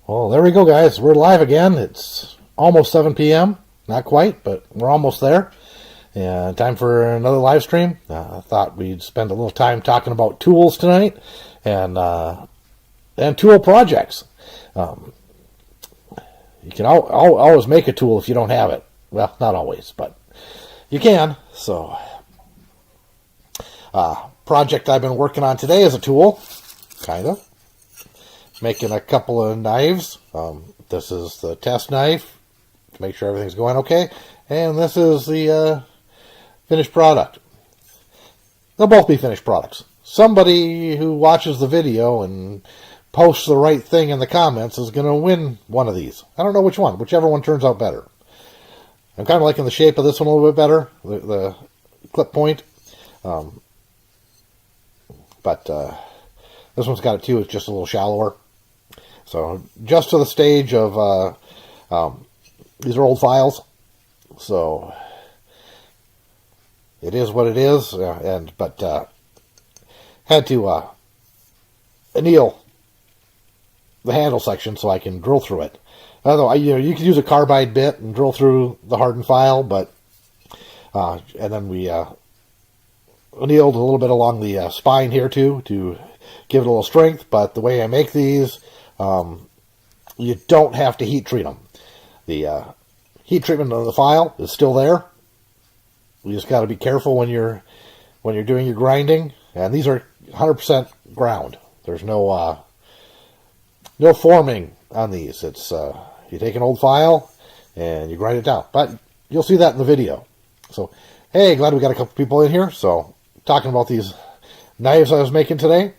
Well, there we go, guys. We're live again. It's almost 7 p.m. Not quite, but we're almost there. And time for another live stream. I thought we'd spend a little time talking about tools tonight and tool projects. You can always make a tool if you don't have it. Well, not always, but you can. So, project I've been working on today is a tool, kind of. Making a couple of knives. This is the test knife to make sure everything's going okay. And this is the finished product. They'll both be finished products. Somebody who watches the video and posts the right thing in the comments is going to win one of these. I don't know which one. Whichever one turns out better. I'm kind of liking the shape of this one a little bit better. The clip point. But this one's got it too. It's just a little shallower. So just to the stage of these are old files. So it is what it is. But had to anneal the handle section so I can drill through it. Although you could use a carbide bit and drill through the hardened file, but and then we annealed a little bit along the spine here too to give it a little strength. But the way I make these, you don't have to heat treat them. The heat treatment of the file is still there. You just got to be careful when you're doing your grinding. And these are 100% ground. There's no forming on these. It's you take an old file and you grind it down. But you'll see that in the video. So, hey, glad we got a couple people in here. So, talking about these knives I was making today.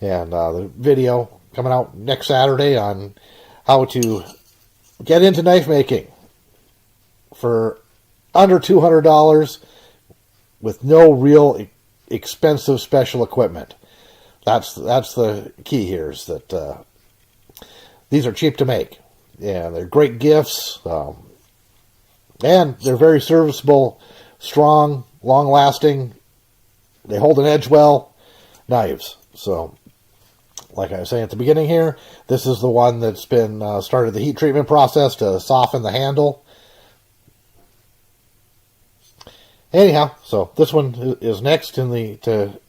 And the video coming out next Saturday on how to get into knife making for under $200 with no real expensive special equipment. That's the key here, is that these are cheap to make. And they're great gifts. And they're very serviceable, strong, long-lasting. They hold an edge well. Knives. So, like I was saying at the beginning here, this is the one that's been started the heat treatment process to soften the handle. Anyhow, so this one is next to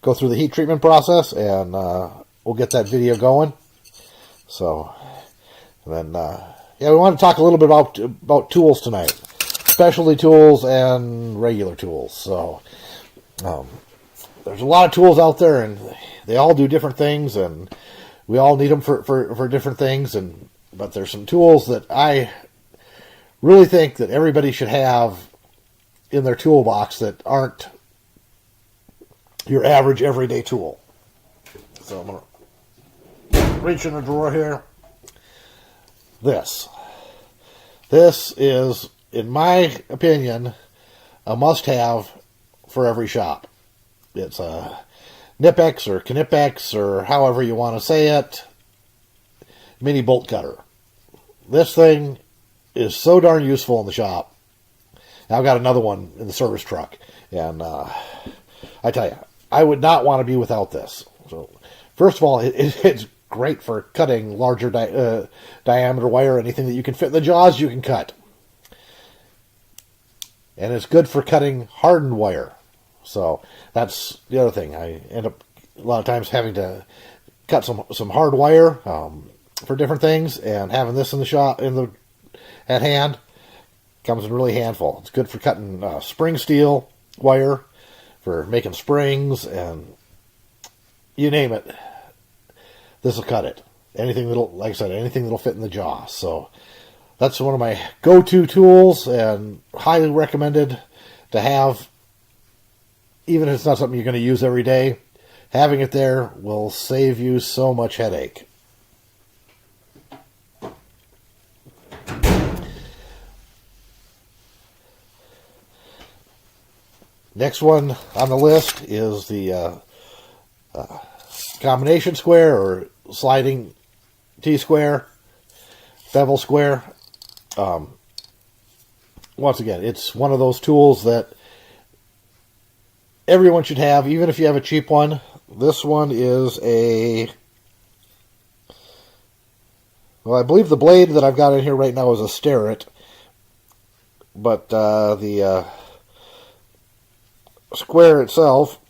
go through the heat treatment process, and we'll get that video going. So, and then we want to talk a little bit about tools tonight, specialty tools and regular tools. So, there's a lot of tools out there, and they all do different things, and we all need them for different things. But there's some tools that I really think that everybody should have in their toolbox that aren't your average everyday tool. So I'm going to reach in the drawer here. This is, in my opinion, a must-have for every shop. It's a Knipex or Knipex or however you want to say it, mini bolt cutter. This thing is so darn useful in the shop. Now, I've got another one in the service truck, and I tell you, I would not want to be without this. So, first of all, it's great for cutting larger diameter wire. Anything that you can fit in the jaws, you can cut. And it's good for cutting hardened wire. So that's the other thing. I end up a lot of times having to cut some hard wire for different things, and having this in the shop at hand comes in really handful. It's good for cutting spring steel wire, for making springs, and you name it. This will cut it. Anything like I said, anything that'll fit in the jaw. So that's one of my go-to tools, and highly recommended to have. Even if it's not something you're going to use every day, having it there will save you so much headache. Next one on the list is the combination square or sliding T-square, bevel square. Once again, it's one of those tools that everyone should have, even if you have a cheap one. This one is a Well, I believe the blade that I've got in here right now is a Starrett, but the square itself,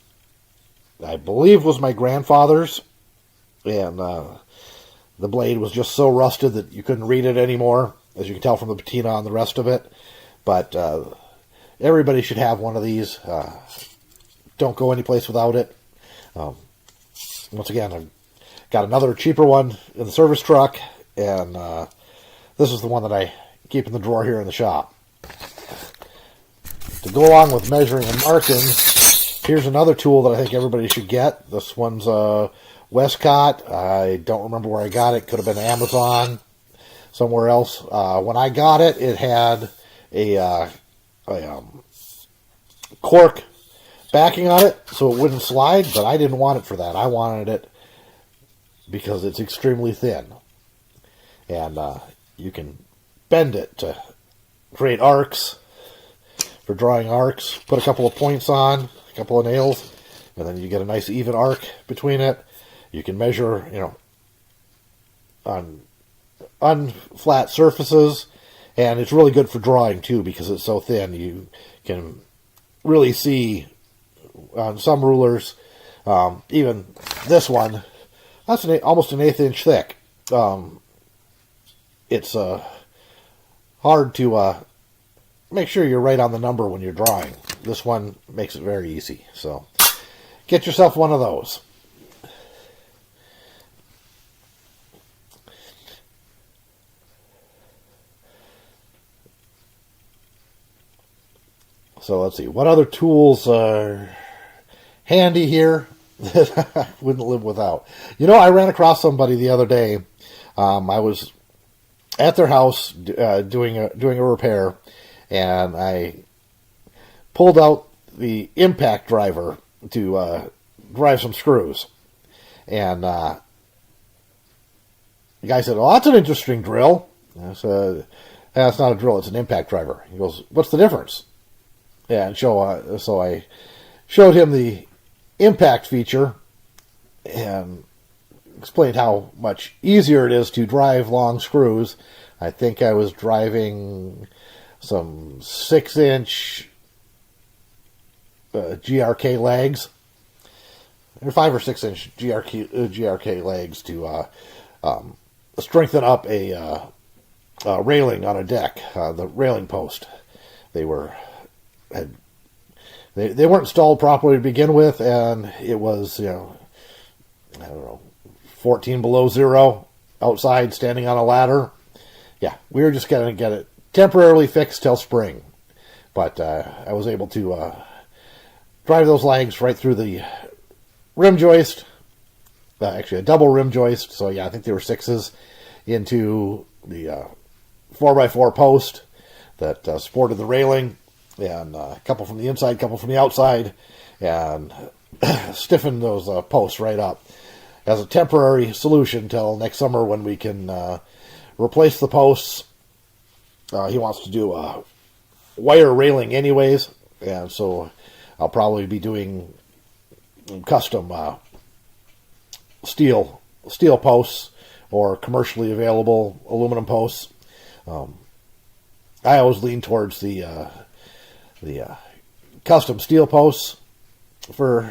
I believe, was my grandfather's, and the blade was just so rusted that you couldn't read it anymore, as you can tell from the patina on the rest of it. But everybody should have one of these. Don't go anyplace without it. Once again, I've got another cheaper one in the service truck, and this is the one that I keep in the drawer here in the shop. To go along with measuring and marking, here's another tool that I think everybody should get. This one's Westcott. I don't remember where I got it. Could have been Amazon, somewhere else. When I got it, it had a cork backing on it so it wouldn't slide, but I didn't want it for that. I wanted it because it's extremely thin. And you can bend it to create arcs, for drawing arcs. Put a couple of points on, a couple of nails, and then you get a nice even arc between it. You can measure, on unflat surfaces, and it's really good for drawing too because it's so thin. You can really see on some rulers, even this one, that's almost an 1/8 inch thick. It's hard to make sure you're right on the number when you're drawing. This one makes it very easy. So get yourself one of those. So let's see, what other tools are handy here that I wouldn't live without? I ran across somebody the other day. I was at their house doing a repair, and I pulled out the impact driver to drive some screws. And the guy said, "Oh, that's an interesting drill." And I said, "That's not a drill, it's an impact driver." He goes, "What's the difference?" And so I showed him the impact feature and explained how much easier it is to drive long screws. I think I was driving some 6-inch GRK legs, or 5 or 6-inch GRK legs to strengthen up a railing on a deck, the railing post. They weren't installed properly to begin with, and it was, 14 below zero outside, standing on a ladder. Yeah, we were just going to get it temporarily fixed till spring. But I was able to drive those legs right through the rim joist, actually a double rim joist, so yeah, I think they were 6s, into the 4x4 post that supported the railing, and a couple from the inside, a couple from the outside, and stiffen those posts right up as a temporary solution till next summer when we can replace the posts. He wants to do a wire railing anyways, and so I'll probably be doing custom steel posts or commercially available aluminum posts. I always lean towards the custom steel posts for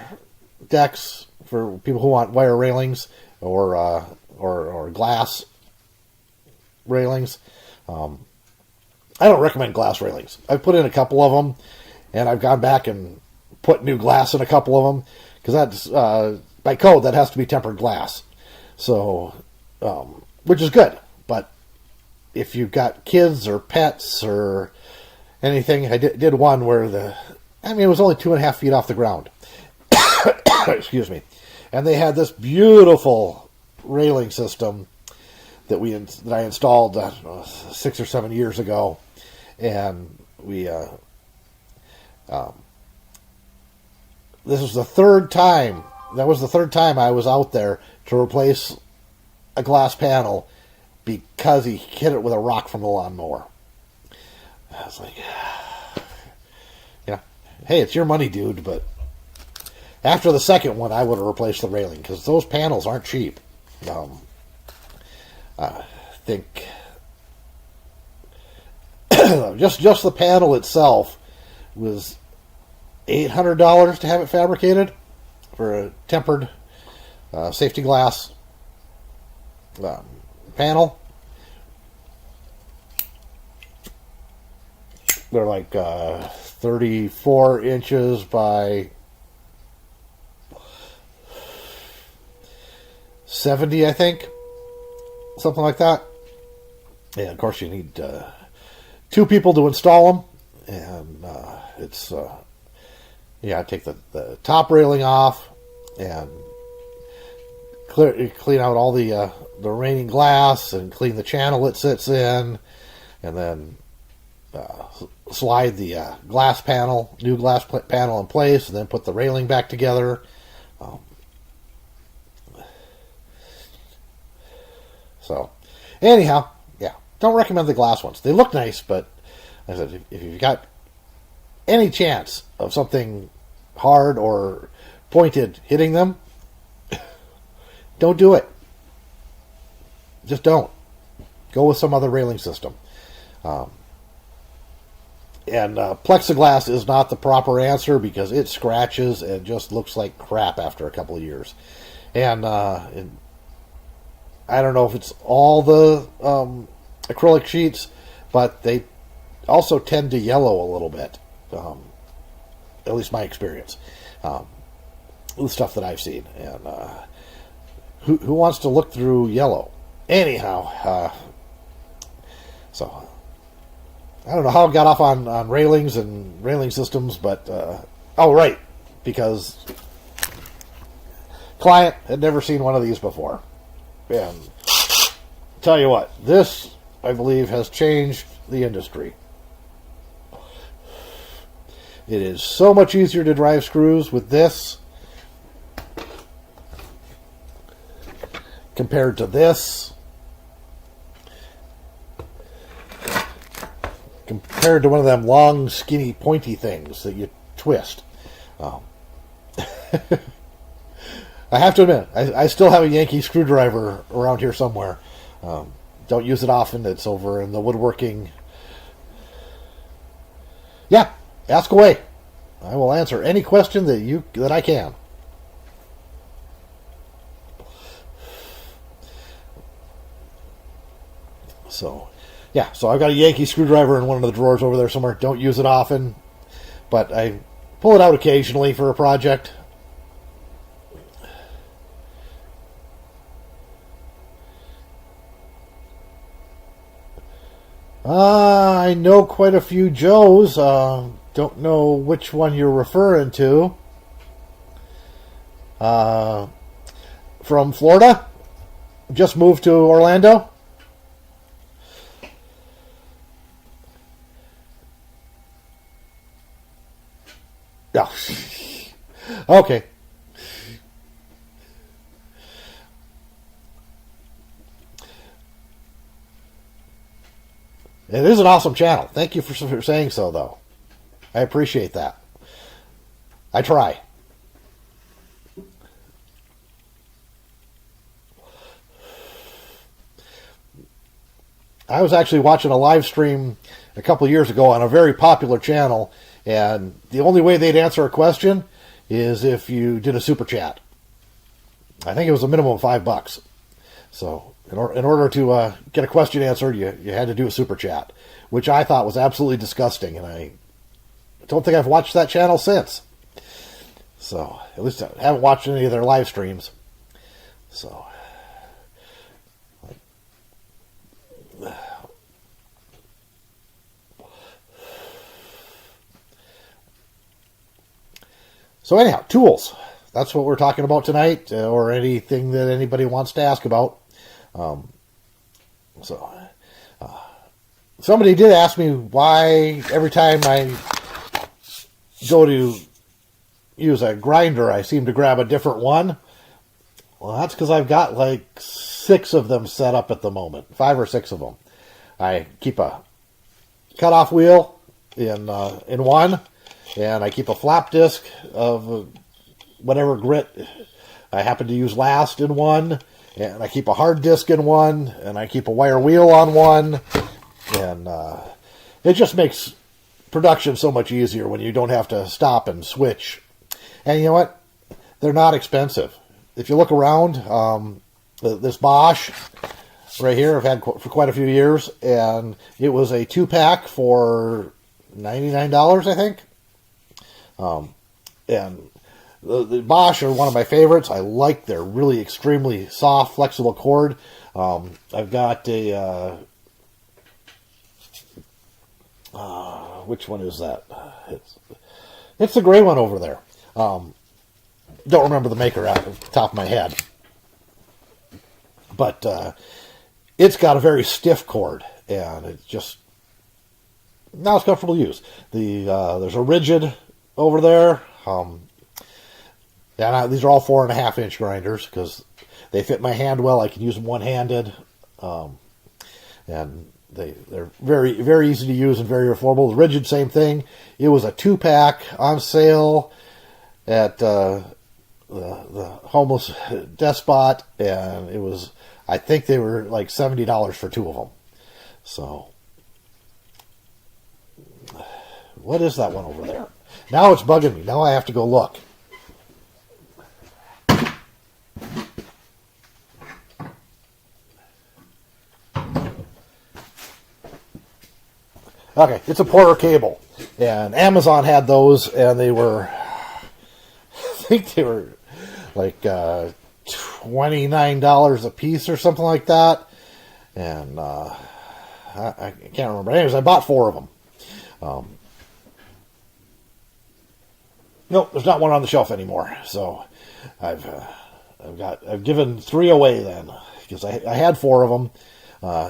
decks for people who want wire railings or glass railings. I don't recommend glass railings. I've put in a couple of them, and I've gone back and put new glass in a couple of them, because that's by code that has to be tempered glass. So, which is good, but if you've got kids or pets or anything, I did one where it was only 2.5 feet off the ground. Excuse me. And they had this beautiful railing system that I installed 6 or 7 years ago, and we this was the third time. That was the third time I was out there to replace a glass panel because he hit it with a rock from the lawnmower. I was like, hey, it's your money, dude, but after the second one, I would have replaced the railing, because those panels aren't cheap. think just the panel itself was $800 to have it fabricated for a tempered safety glass panel. They're like 34 inches by 70, I think. Something like that. And of course you need 2 people to install them. And it's, I take the top railing off and clean out all the remaining glass and clean the channel it sits in. And then slide the new glass panel in place, and then put the railing back together. So, anyhow, yeah, don't recommend the glass ones. They look nice, but as I said, if you've got any chance of something hard or pointed hitting them, don't do it. Just don't. Go with some other railing system. And plexiglass is not the proper answer because it scratches and just looks like crap after a couple of years. And I don't know if it's all the acrylic sheets, but they also tend to yellow a little bit. At least my experience. The stuff that I've seen. And who wants to look through yellow? Anyhow, so I don't know how I got off on railings and railing systems, but right, because client had never seen one of these before. And tell you what, this, I believe, has changed the industry. It is so much easier to drive screws with this compared to this, compared to one of them long, skinny, pointy things that you twist. I have to admit, I still have a Yankee screwdriver around here somewhere. Don't use it often. It's over in the woodworking. Yeah, ask away. I will answer any question that I can. So, yeah, so I've got a Yankee screwdriver in one of the drawers over there somewhere. Don't use it often, but I pull it out occasionally for a project. I know quite a few Joes. Don't know which one you're referring to. From Florida? Just moved to Orlando? Yeah. Okay. It is an awesome channel. Thank you for saying so, though. I appreciate that. I try. I was actually watching a live stream a couple years ago on a very popular channel, and the only way they'd answer a question is if you did a super chat. I think it was a minimum of $5. So in order to get a question answered, you had to do a super chat, which I thought was absolutely disgusting, and I don't think I've watched that channel since. So at least I haven't watched any of their live streams. So anyhow, tools. That's what we're talking about tonight, or anything that anybody wants to ask about. Somebody did ask me why every time I go to use a grinder, I seem to grab a different one. Well, that's because I've got like 6 of them set up at the moment. 5 or 6 of them. I keep a cutoff wheel in one, and I keep a flap disc of whatever grit I happen to use last in one, And I keep a hard disk in one, and I keep a wire wheel on one, and it just makes production so much easier when you don't have to stop and switch. And you know what? They're not expensive. If you look around, this Bosch right here I've had for quite a few years, and it was a 2-pack for $99, I think. And the Bosch are one of my favorites. I like their really extremely soft, flexible cord. I've got a, which one is that? It's the gray one over there. Don't remember the maker out of the top of my head. But it's got a very stiff cord, and it's just not as comfortable to use. There's a rigid over there. These are all 4.5-inch grinders because they fit my hand well. I can use them one-handed, and they're very, very easy to use and very affordable. The rigid, same thing. It was a 2-pack on sale at the homeless despot, and it was, I think they were like $70 for 2 of them. So, what is that one over there? Now it's bugging me. Now I have to go look. Okay, it's a Porter cable, and Amazon had those, and they were, I think they were like $29 a piece or something like that, and I can't remember. Anyways, I bought 4 of them. Nope, there's not one on the shelf anymore. So I've given 3 away then, because I had 4 of them.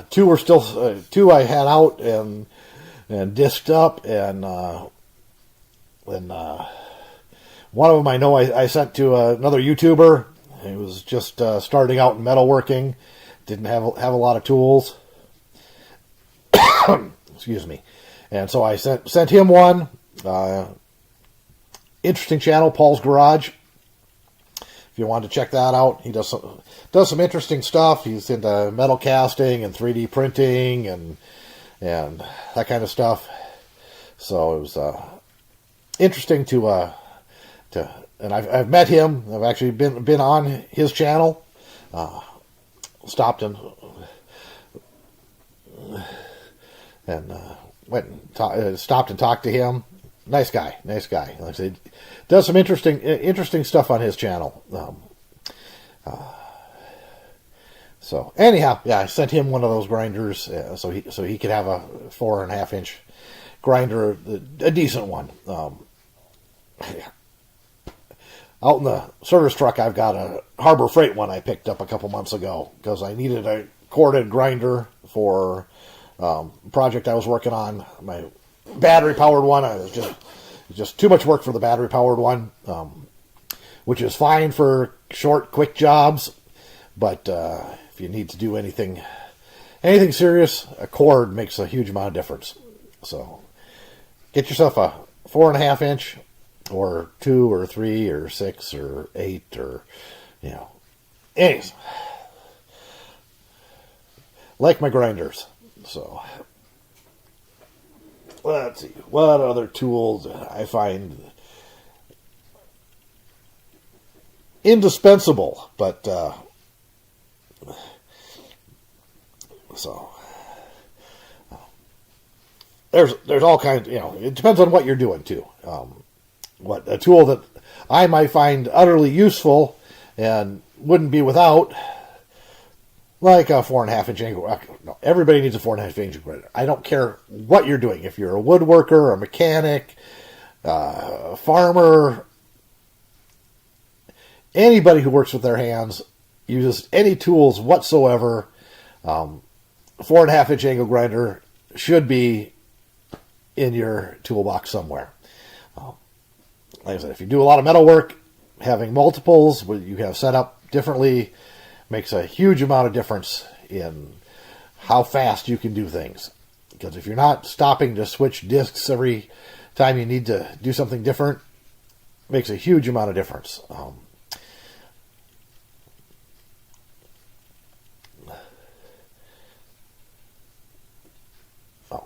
2 were still 2 I had out and disked up, and one of them I know I sent to another YouTuber. He was just starting out in metalworking, didn't have a lot of tools. Excuse me. And so I sent him one. Interesting channel, Paul's Garage. If you want to check that out, he does some interesting stuff. He's into metal casting and 3D printing and that kind of stuff. So it was interesting to and I've met him. I've actually been on his channel. Stopped and went and stopped and talked to him. Nice guy. Like I said, does some interesting stuff on his channel. So anyhow, yeah, I sent him one of those grinders so he could have a 4.5-inch grinder, a decent one. Out in the service truck, I've got a Harbor Freight one I picked up a couple months ago because I needed a corded grinder for a project I was working on. My battery-powered one, I was just too much work for the battery-powered one, which is fine for short, quick jobs, but if you need to do anything serious, a cord makes a huge amount of difference. So get yourself a 4.5-inch, or 2 or 3 or 6 or 8, or anyways, like my grinders. So let's see, what other tools I find indispensable, but so there's all kinds. It depends on what you're doing too. What a tool that I might find utterly useful and wouldn't be without, like a 4.5-inch angle. No, everybody needs a 4.5-inch grinder. I don't care what you're doing. If you're a woodworker, a mechanic, a farmer, anybody who works with their hands, uses any tools whatsoever, 4.5-inch angle grinder should be in your toolbox somewhere. Like I said, if you do a lot of metal work, having multiples where you have set up differently makes a huge amount of difference in how fast you can do things. Because if you're not stopping to switch discs every time you need to do something different, it makes a huge amount of difference.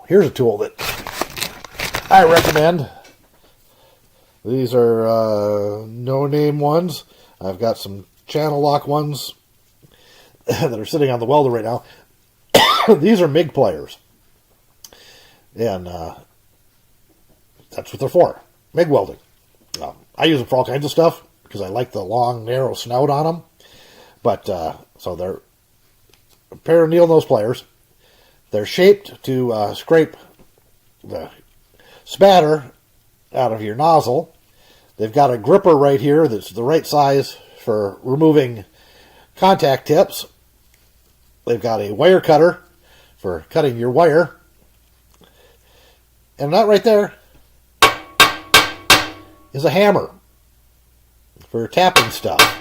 here's a tool that I recommend. These are no-name ones. I've got some channel lock ones that are sitting on the welder right now. These are MIG pliers. And that's what they're for. MIG welding. I use them for all kinds of stuff because I like the long, narrow snout on them. But, so they're a pair of needle nose pliers. They're shaped to scrape the spatter out of your nozzle. They've got a gripper right here that's the right size for removing contact tips. They've got a wire cutter for cutting your wire. And that right there is a hammer for tapping stuff.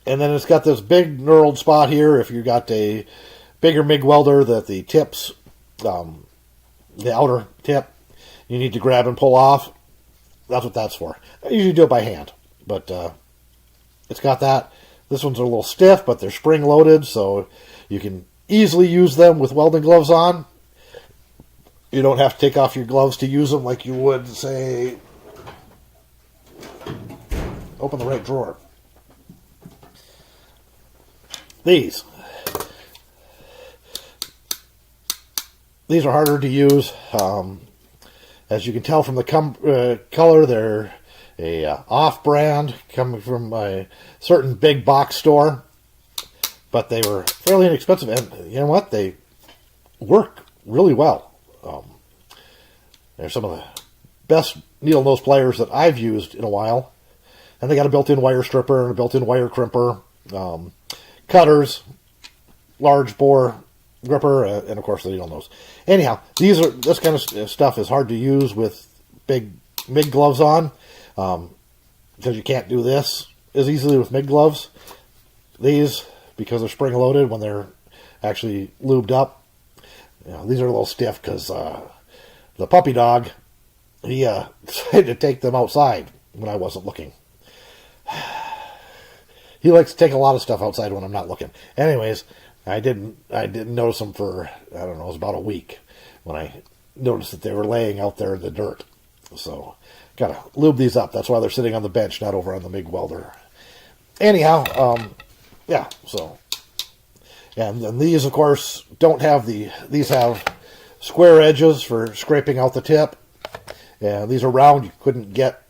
And then it's got this big knurled spot here if you got a bigger MIG welder that the tips, the outer tip, you need to grab and pull off. That's what that's for. I usually do it by hand, but it's got that. This one's a little stiff, but they're spring loaded, so you can easily use them with welding gloves on. You don't have to take off your gloves to use them like you would, say, open the right drawer. These are harder to use. As you can tell from the color, they're a off-brand coming from a certain big box store. But they were fairly inexpensive, and you know what? They work really well. They're some of the best needle nose pliers that I've used in a while. And they got a built-in wire stripper and a built-in wire crimper. Cutters, large bore gripper, and of course the needle nose. Anyhow, this kind of stuff is hard to use with big MIG gloves on, because you can't do this as easily with MIG gloves. These, because they're spring loaded when they're actually lubed up, these are a little stiff because the puppy dog, he decided to take them outside when I wasn't looking. He likes to take a lot of stuff outside when I'm not looking. Anyways, I didn't notice them for, I don't know, it was about a week when I noticed that they were laying out there in the dirt. So, gotta lube these up. That's why they're sitting on the bench, not over on the MIG welder. Anyhow, yeah, so. And these, of course, don't have these have square edges for scraping out the tip. And these are round. You couldn't get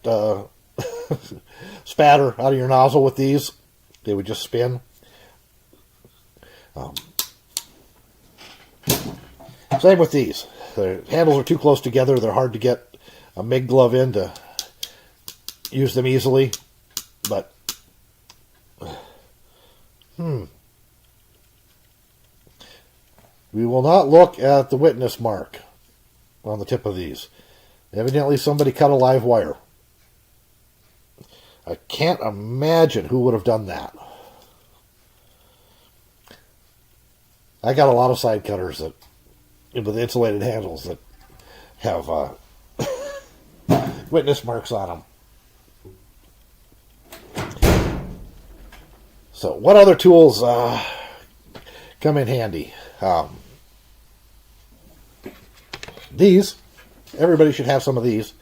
spatter out of your nozzle with these. They would just spin. Same with these. The handles are too close together. They're hard to get a MIG glove in to use them easily. But, we will not look at the witness mark on the tip of these. Evidently somebody cut a live wire. I can't imagine who would have done that. I got a lot of side cutters that, with insulated handles, that have witness marks on them. So, what other tools come in handy? These, everybody should have some of these.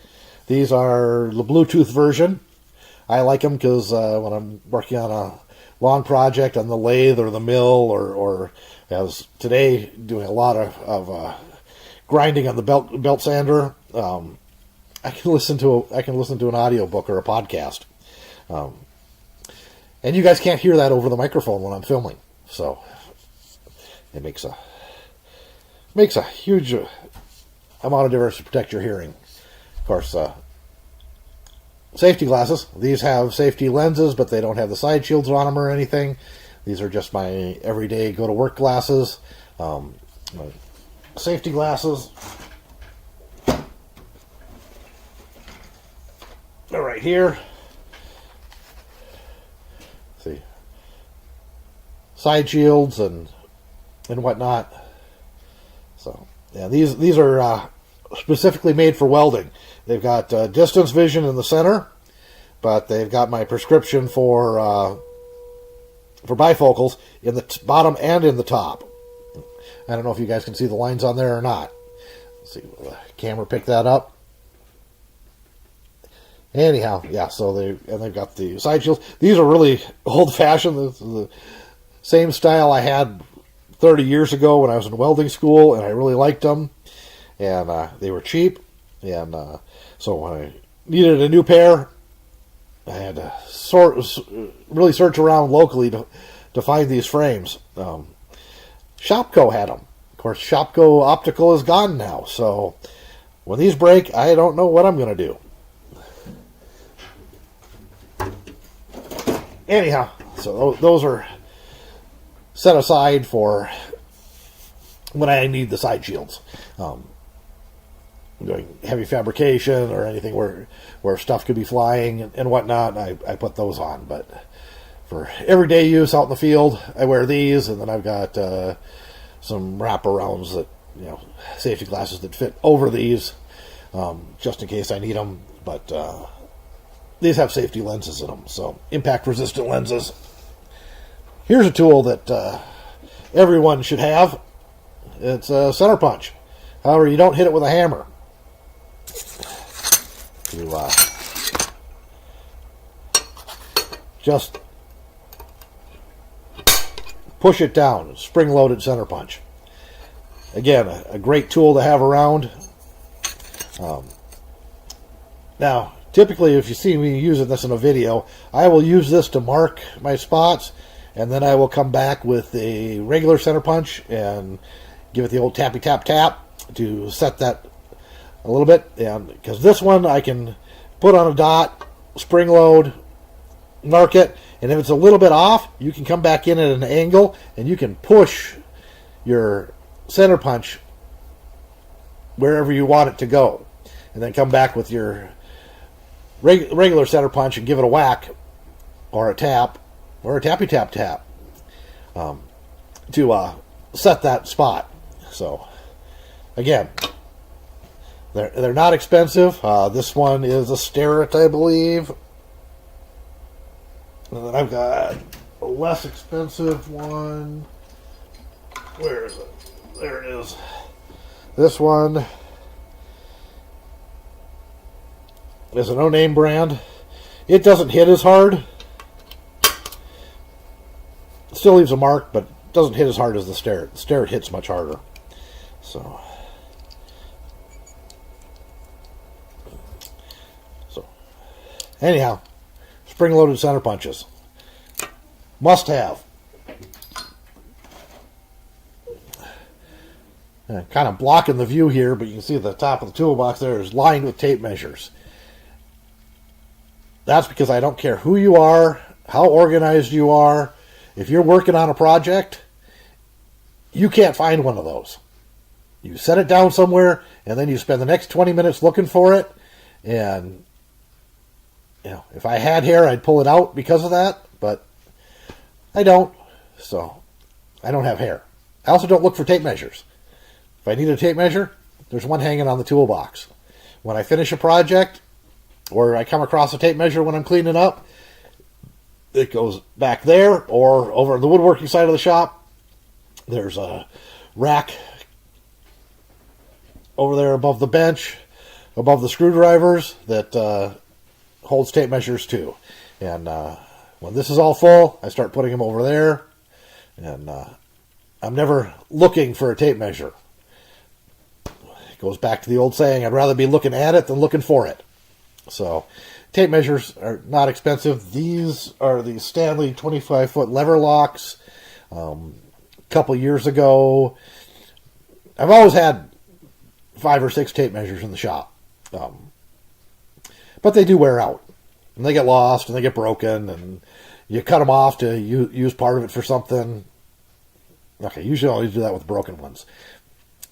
These are the Bluetooth version. I like them because when I'm working on a long project on the lathe or the mill, or as today doing a lot of grinding on the belt sander, I can listen to an audio book or a podcast, and you guys can't hear that over the microphone when I'm filming, so it makes a huge amount of difference to protect your hearing. Of course, safety glasses. These have safety lenses, but they don't have the side shields on them or anything. These are just my everyday go-to-work glasses. My safety glasses. They're right here. See, side shields and whatnot. So yeah, these are specifically made for welding. They've got distance vision in the center, but they've got my prescription for bifocals in the bottom and in the top. I don't know if you guys can see the lines on there or not. Let's see, will the camera pick that up? Anyhow, yeah, so they've got the side shields. These are really old-fashioned. This is the same style I had 30 years ago when I was in welding school, and I really liked them. And they were cheap. And so when I needed a new pair, I had to really search around locally to find these frames. Shopko had them. Of course, Shopko Optical is gone now. So when these break, I don't know what I'm going to do. Anyhow, so those are set aside for when I need the side shields. Doing heavy fabrication or anything where stuff could be flying and whatnot, I put those on. But for everyday use out in the field, I wear these, and then I've got some wraparounds that, safety glasses that fit over these, just in case I need them. But these have safety lenses in them, so impact-resistant lenses. Here's a tool that everyone should have. It's a center punch. However, you don't hit it with a hammer. You just push it down. Spring-loaded center punch. Again, a great tool to have around. Now, typically, if you see me using this in a video, I will use this to mark my spots, and then I will come back with a regular center punch and give it the old tappy tap tap to set that a little bit. And because this one I can put on a dot, spring load, mark it, and if it's a little bit off, you can come back in at an angle and you can push your center punch wherever you want it to go, and then come back with your regular center punch and give it a whack or a tap or a tappy tap tap to set that spot. So again, they're not expensive. This one is a Starrett, I believe. And then I've got a less expensive one. Where is it? There it is. This one is a no-name brand. It doesn't hit as hard. It still leaves a mark, but it doesn't hit as hard as the Starrett. The Starrett hits much harder. So anyhow, spring-loaded center punches. Must have. Kind of blocking the view here, but you can see the top of the toolbox there is lined with tape measures. That's because I don't care who you are, how organized you are. If you're working on a project, you can't find one of those. You set it down somewhere, and then you spend the next 20 minutes looking for it. And if I had hair, I'd pull it out because of that, but I don't. So I don't have hair. I also don't look for tape measures. If I need a tape measure, there's one hanging on the toolbox. When I finish a project, or I come across a tape measure when I'm cleaning up, it goes back there, or over on the woodworking side of the shop, there's a rack over there above the bench, above the screwdrivers, that holds tape measures too. And when this is all full, I start putting them over there, and I'm never looking for a tape measure. It goes back to the old saying, I'd rather be looking at it than looking for it. So tape measures are not expensive. These are the Stanley 25-foot lever locks. A couple years ago, I've always had 5 or 6 tape measures in the shop. But they do wear out. And they get lost and they get broken, and you cut them off to use part of it for something. Okay, usually I always do that with broken ones.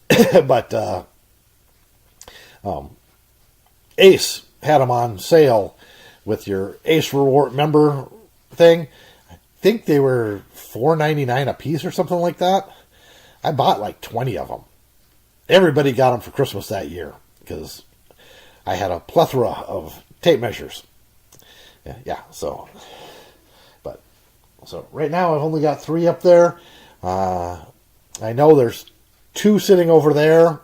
But Ace had them on sale with your Ace Reward member thing. I think they were $4.99 a piece or something like that. I bought like 20 of them. Everybody got them for Christmas that year because I had a plethora of tape measures. Yeah, so right now I've only got 3 up there. I know there's two sitting over there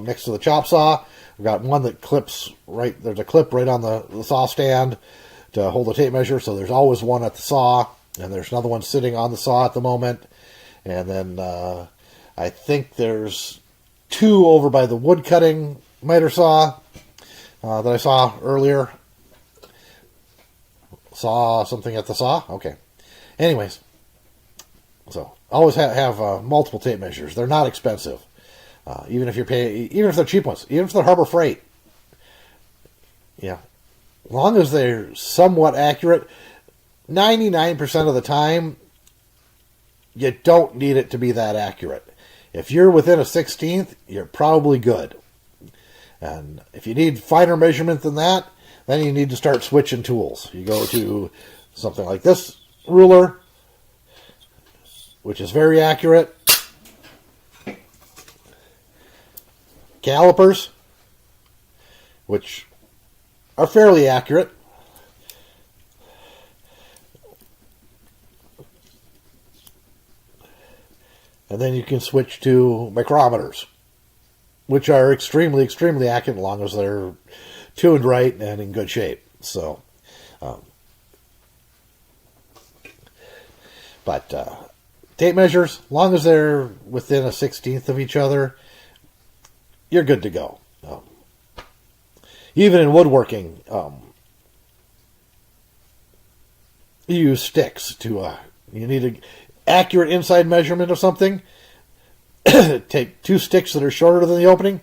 next to the chop saw. We've got one that clips right, there's a clip right on the saw stand to hold the tape measure, so there's always one at the saw, and there's another one sitting on the saw at the moment. And then I think there's two over by the wood cutting miter saw that I saw earlier. Saw something at the saw? Okay. Anyways, so always have multiple tape measures. They're not expensive. Even if they're cheap ones, even if they're Harbor Freight. Yeah. As long as they're somewhat accurate, 99% of the time, you don't need it to be that accurate. If you're within a 16th, you're probably good. And if you need finer measurement than that, then you need to start switching tools. You go to something like this ruler, which is very accurate. Calipers, which are fairly accurate. And then you can switch to micrometers, which are extremely, extremely accurate as long as they're tuned right and in good shape. So, tape measures, as long as they're within a 16th of each other, you're good to go. Even in woodworking, you use sticks to, you need an accurate inside measurement of something. Take two sticks that are shorter than the opening,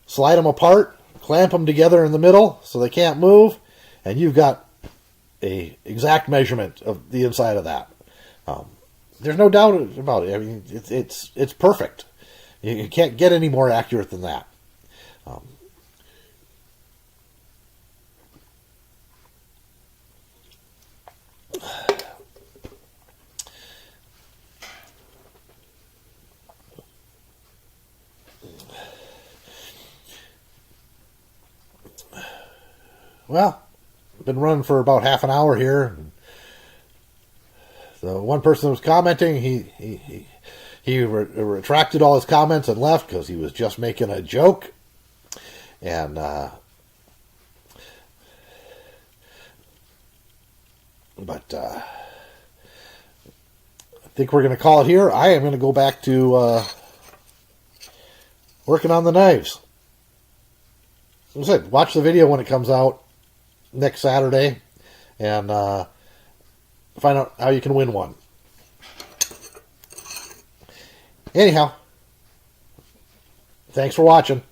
slide them apart, clamp them together in the middle so they can't move, and you've got a exact measurement of the inside of that. There's no doubt about it. I mean, it's perfect. You can't get any more accurate than that. Well, I've been running for about half an hour here. The one person that was commenting, he retracted all his comments and left because he was just making a joke. And I think we're going to call it here. I am going to go back to working on the knives. As I said, watch the video when it comes out next Saturday and find out how you can win one. Anyhow, thanks for watching.